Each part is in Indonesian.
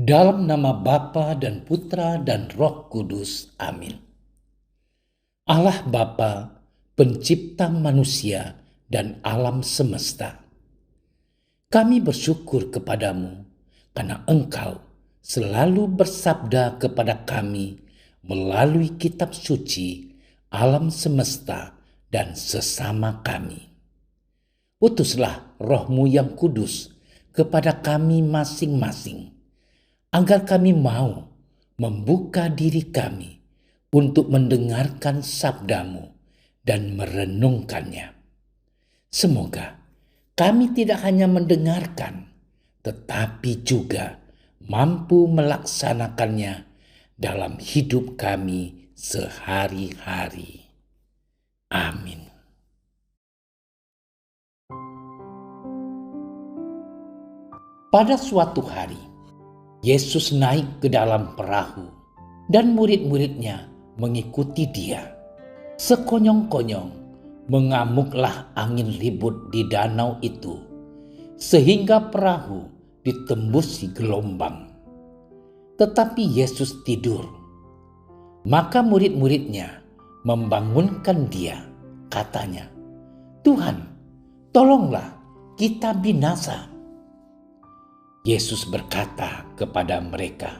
Dalam nama Bapa dan Putra dan Roh Kudus. Amin. Allah Bapa, pencipta manusia dan alam semesta, kami bersyukur kepadamu karena Engkau selalu bersabda kepada kami melalui kitab suci, alam semesta, dan sesama kami. Utuslah Roh-Mu yang kudus kepada kami masing-masing, agar kami mau membuka diri kami untuk mendengarkan sabda-Mu dan merenungkannya. Semoga kami tidak hanya mendengarkan, tetapi juga mampu melaksanakannya dalam hidup kami sehari-hari. Amin. Pada suatu hari, Yesus naik ke dalam perahu dan murid-muridnya mengikuti Dia. Sekonyong-konyong mengamuklah angin ribut di danau itu, sehingga perahu ditembusi gelombang. Tetapi Yesus tidur. Maka murid-muridnya membangunkan Dia. Katanya, "Tuhan, tolonglah, kita binasa." Yesus berkata kepada mereka,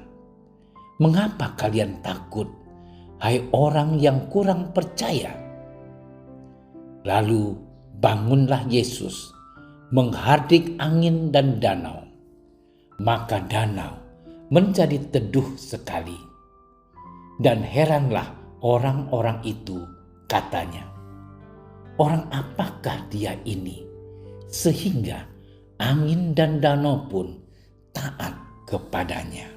"Mengapa kalian takut, hai orang yang kurang percaya?" Lalu bangunlah Yesus, menghardik angin dan danau. Maka danau menjadi teduh sekali. Dan heranlah orang-orang itu, katanya, "Orang apakah dia ini, sehingga angin dan danau pun taat kepadanya?"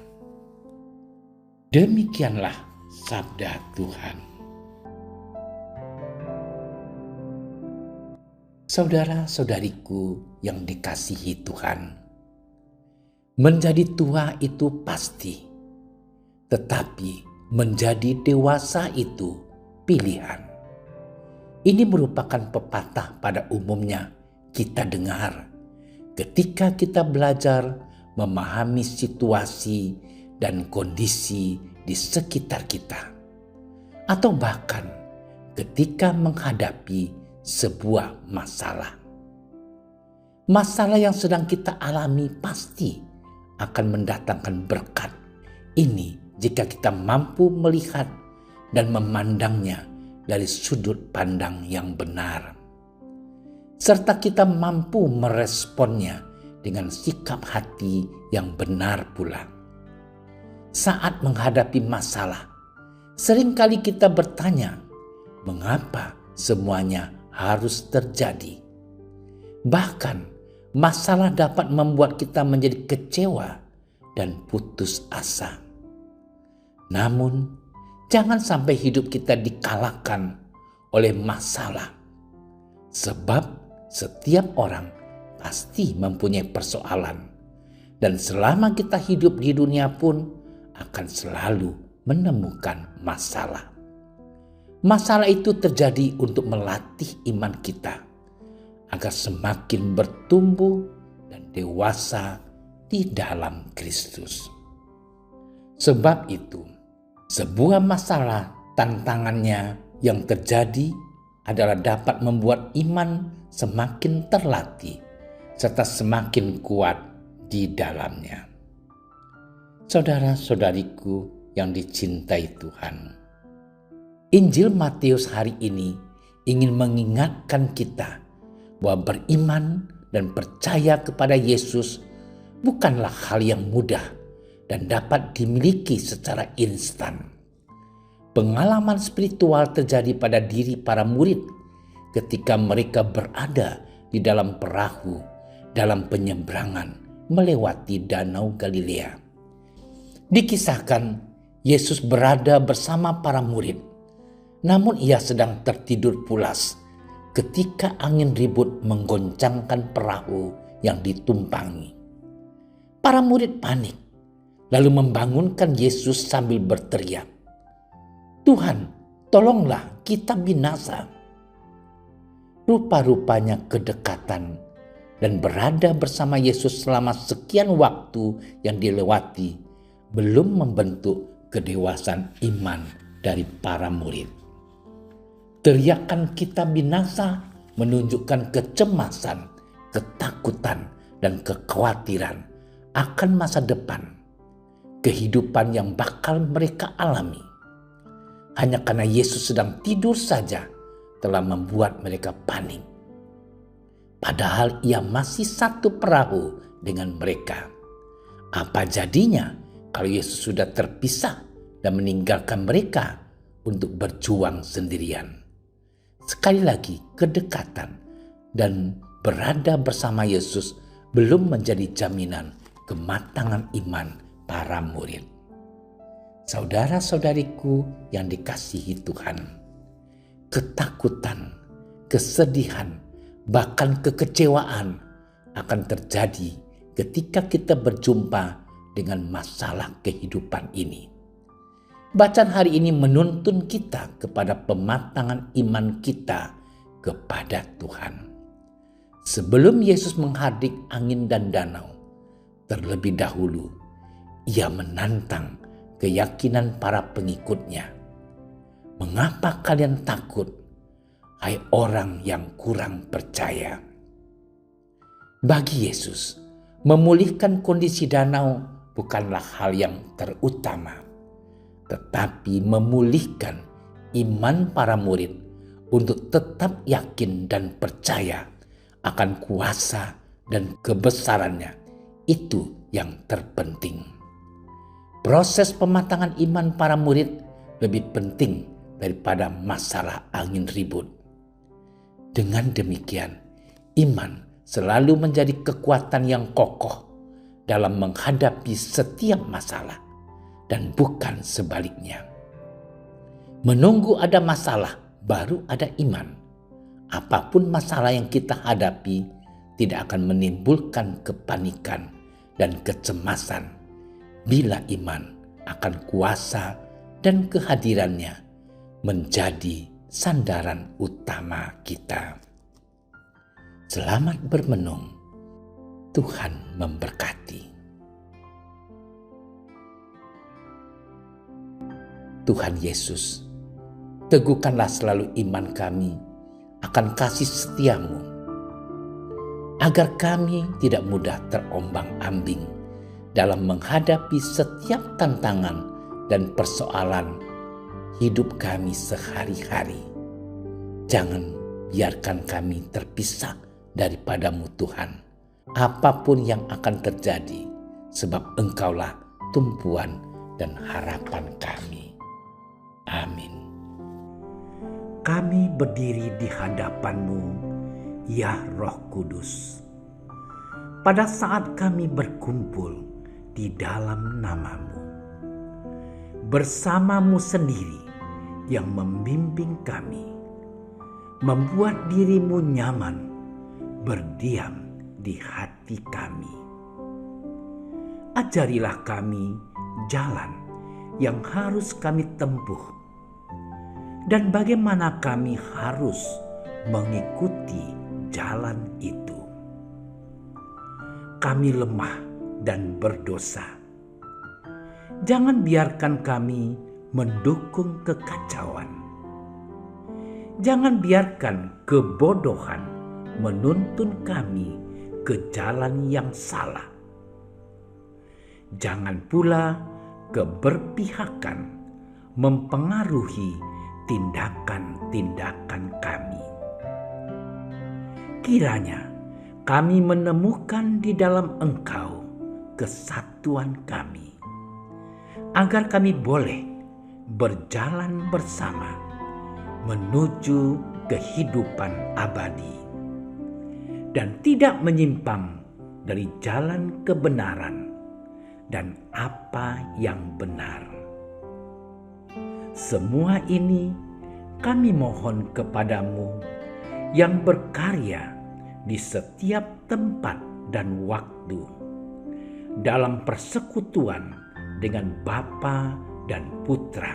Demikianlah sabda Tuhan. Saudara-saudariku yang dikasihi Tuhan, menjadi tua itu pasti, tetapi menjadi dewasa itu pilihan. Ini merupakan pepatah pada umumnya kita dengar ketika kita belajar memahami situasi dan kondisi di sekitar kita, atau bahkan ketika menghadapi sebuah masalah. Masalah yang sedang kita alami pasti akan mendatangkan berkat. Ini jika kita mampu melihat dan memandangnya dari sudut pandang yang benar, serta kita mampu meresponnya dengan sikap hati yang benar pula. Saat menghadapi masalah, seringkali kita bertanya, mengapa semuanya harus terjadi? Bahkan masalah dapat membuat kita menjadi kecewa dan putus asa. Namun, jangan sampai hidup kita dikalahkan oleh masalah. Sebab setiap orang pasti mempunyai persoalan. Dan selama kita hidup di dunia pun akan selalu menemukan masalah. Masalah itu terjadi untuk melatih iman kita agar semakin bertumbuh dan dewasa di dalam Kristus. Sebab itu, sebuah masalah tantangannya yang terjadi adalah dapat membuat iman semakin terlatih serta semakin kuat di dalamnya. Saudara-saudariku yang dicintai Tuhan, Injil Matius hari ini ingin mengingatkan kita bahwa beriman dan percaya kepada Yesus bukanlah hal yang mudah dan dapat dimiliki secara instan. Pengalaman spiritual terjadi pada diri para murid ketika mereka berada di dalam perahu dalam penyeberangan melewati Danau Galilea. Dikisahkan Yesus berada bersama para murid, namun ia sedang tertidur pulas ketika angin ribut menggoncangkan perahu yang ditumpangi. Para murid panik, lalu membangunkan Yesus sambil berteriak, "Tuhan, tolonglah, kita binasa." Rupa-rupanya kedekatan dan berada bersama Yesus selama sekian waktu yang dilewati belum membentuk kedewasaan iman dari para murid. Teriakan kita binasa menunjukkan kecemasan, ketakutan, dan kekhawatiran akan masa depan, kehidupan yang bakal mereka alami. Hanya karena Yesus sedang tidur saja telah membuat mereka panik. Padahal ia masih satu perahu dengan mereka. Apa jadinya kalau Yesus sudah terpisah dan meninggalkan mereka untuk berjuang sendirian? Sekali lagi, kedekatan dan berada bersama Yesus belum menjadi jaminan kematangan iman para murid. Saudara-saudariku yang dikasihi Tuhan, ketakutan, kesedihan, bahkan kekecewaan akan terjadi ketika kita berjumpa dengan masalah kehidupan ini. Bacaan hari ini menuntun kita kepada pematangan iman kita kepada Tuhan. Sebelum Yesus menghardik angin dan danau, terlebih dahulu ia menantang keyakinan para pengikutnya. Mengapa kalian takut, hai orang yang kurang percaya? Bagi Yesus, memulihkan kondisi danau bukanlah hal yang terutama, tetapi memulihkan iman para murid untuk tetap yakin dan percaya akan kuasa dan kebesarannya. Itu yang terpenting. Proses pematangan iman para murid lebih penting daripada masalah angin ribut. Dengan demikian, iman selalu menjadi kekuatan yang kokoh dalam menghadapi setiap masalah dan bukan sebaliknya. Menunggu ada masalah baru ada iman. Apapun masalah yang kita hadapi tidak akan menimbulkan kepanikan dan kecemasan bila iman akan kuasa dan kehadirannya menjadi sandaran utama kita. Selamat bermenung. Tuhan memberkati. Tuhan Yesus, teguhkanlah selalu iman kami akan kasih setia-Mu, agar kami tidak mudah terombang-ambing dalam menghadapi setiap tantangan dan persoalan hidup kami sehari-hari. Jangan biarkan kami terpisah daripada-Mu Tuhan, apapun yang akan terjadi, sebab Engkaulah tumpuan dan harapan kami. Amin. Kami berdiri di hadapan-Mu, ya Roh Kudus. Pada saat kami berkumpul di dalam nama-Mu, bersama-Mu sendiri yang membimbing kami, membuat diri-Mu nyaman berdiam di hati kami. Ajarilah kami jalan yang harus kami tempuh dan bagaimana kami harus mengikuti jalan itu. Kami lemah dan berdosa. Jangan biarkan kami mendukung kekacauan. Jangan biarkan kebodohan menuntun kami ke jalan yang salah. Jangan pula keberpihakan mempengaruhi tindakan-tindakan kami. Kiranya kami menemukan di dalam Engkau kesatuan kami, agar kami boleh berjalan bersama menuju kehidupan abadi dan tidak menyimpang dari jalan kebenaran dan apa yang benar. Semua ini kami mohon kepadamu yang berkarya di setiap tempat dan waktu dalam persekutuan dengan Bapa dan Putra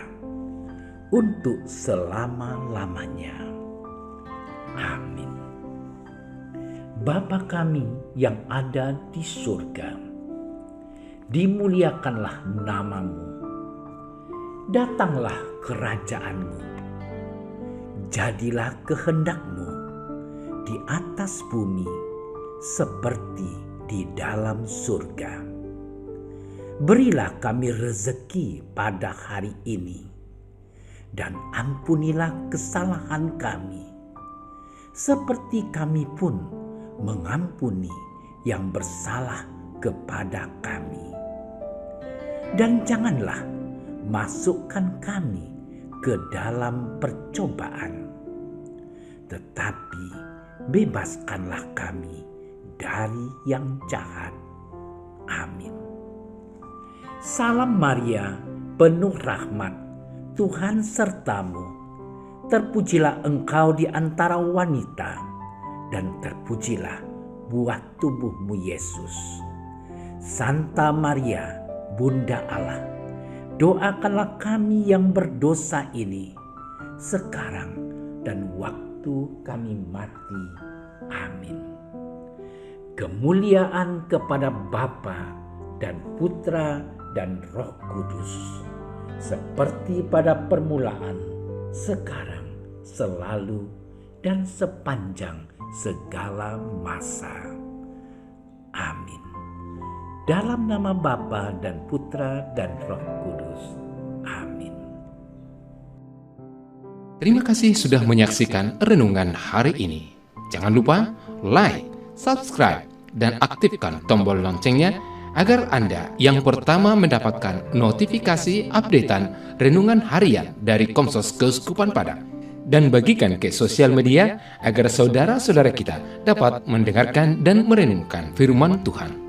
untuk selama-lamanya. Amin. Bapa kami yang ada di surga, dimuliakanlah namamu. Datanglah kerajaanmu. Jadilah kehendakmu di atas bumi seperti di dalam surga. Berilah kami rezeki pada hari ini, dan ampunilah kesalahan kami, seperti kami pun mengampuni yang bersalah kepada kami. Dan janganlah masukkan kami ke dalam percobaan, tetapi bebaskanlah kami dari yang jahat. Amin. Salam Maria, penuh rahmat, Tuhan sertamu. Terpujilah engkau di antara wanita, dan terpujilah buah tubuhmu Yesus. Santa Maria, Bunda Allah, doakanlah kami yang berdosa ini, sekarang dan waktu kami mati. Amin. Kemuliaan kepada Bapa dan Putra dan Roh Kudus, seperti pada permulaan, sekarang, selalu, dan sepanjang segala masa. Amin. Dalam nama Bapa dan Putra dan Roh Kudus. Amin. Terima kasih sudah menyaksikan renungan hari ini. Jangan lupa like, subscribe, dan aktifkan tombol loncengnya agar Anda yang pertama mendapatkan notifikasi updatean renungan harian dari Komsos Keuskupan Padang. Dan bagikan ke sosial media agar saudara-saudara kita dapat mendengarkan dan merenungkan firman Tuhan.